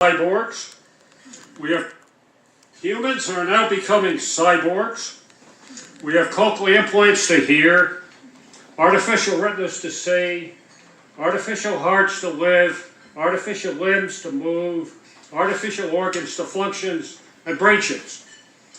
Cyborgs. We have humans are now becoming cyborgs. We have cochlear implants to hear, artificial retinas to see, artificial hearts to live, artificial limbs to move, artificial organs to function, and brain chips.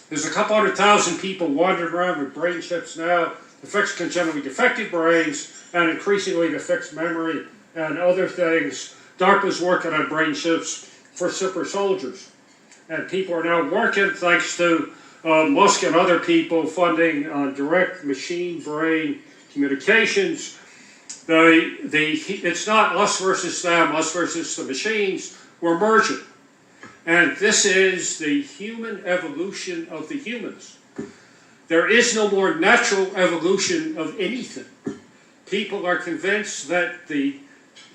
There's a couple 100,000 people wandering around with brain chips now to fix congenitally defective brains and increasingly to fix memory and other things. Darpa's working on brain chips for super soldiers. And people are now working, thanks to Musk and other people, funding direct machine-brain communications. It's not us versus them, us versus the machines. We're merging. And this is the human evolution of the humans. There is no more natural evolution of anything. People are convinced that the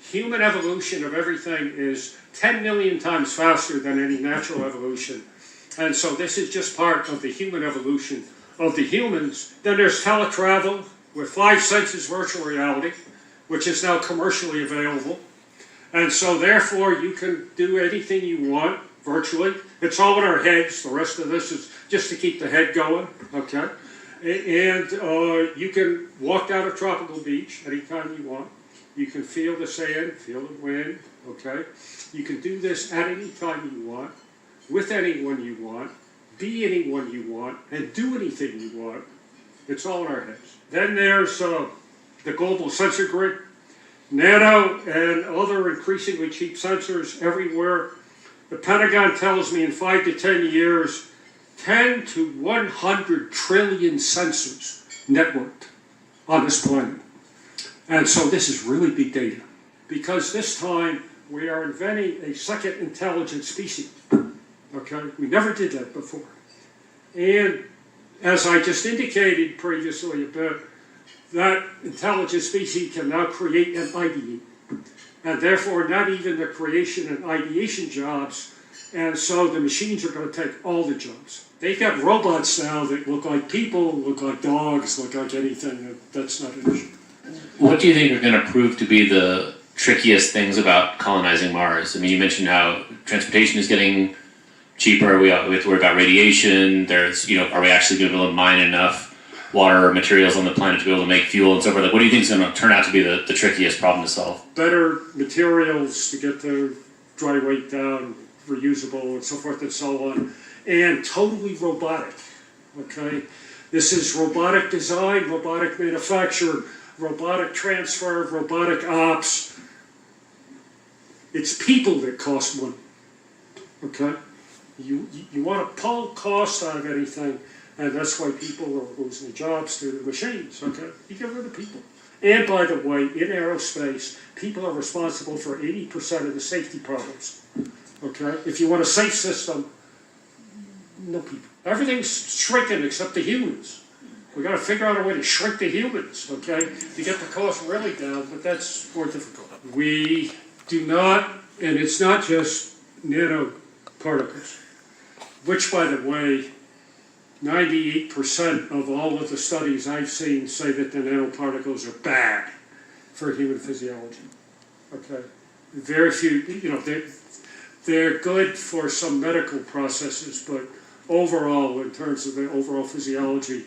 human evolution of everything is 10 million times faster than any natural evolution. And so this is just part of the human evolution of the humans. Then there's teletravel with 5 senses virtual reality, which is now commercially available. And so therefore you can do anything you want virtually. It's all in our heads. The rest of this is just to keep the head going, okay? And you can walk down a tropical beach anytime you want. You can feel the sand, feel the wind, okay? You can do this at any time you want, with anyone you want, be anyone you want, and do anything you want. It's all in our heads. Then there's the global sensor grid, nano and other increasingly cheap sensors everywhere. The Pentagon tells me in 5 to 10 years, 10 to 100 trillion sensors networked on this planet. And so this is really big data, because this time we are inventing a second intelligent species, okay? We never did that before. And as I just indicated previously a bit, that intelligent species can now create and ideate, and therefore not even the creation and ideation jobs, and so the machines are going to take all the jobs. They've got robots now that look like people, look like dogs, look like anything. That's not an issue. What do you think are going to prove to be the trickiest things about colonizing Mars? I mean, you mentioned how transportation is getting cheaper. We have to worry about radiation. There's, are we actually going to be able to mine enough water or materials on the planet to be able to make fuel and so forth? Like, what do you think is going to turn out to be the trickiest problem to solve? Better materials to get the dry weight down, reusable, and so forth and so on, and totally robotic. Okay, this is robotic design, robotic manufacture, robotic transfer, robotic ops. It's people that cost money, okay? You want to pull cost out of anything, and that's why people are losing jobs to the machines, okay? You get rid of people. And by the way, in aerospace, people are responsible for 80% of the safety problems, okay? If you want a safe system, no people. Everything's shrinking except the humans. We got to figure out a way to shrink the humans, okay, to get the cost really down, but that's more difficult. We do not, and it's not just nanoparticles, which, by the way, 98% of all of the studies I've seen say that the nanoparticles are bad for human physiology, okay? Very few, they're good for some medical processes, but overall, in terms of the overall physiology,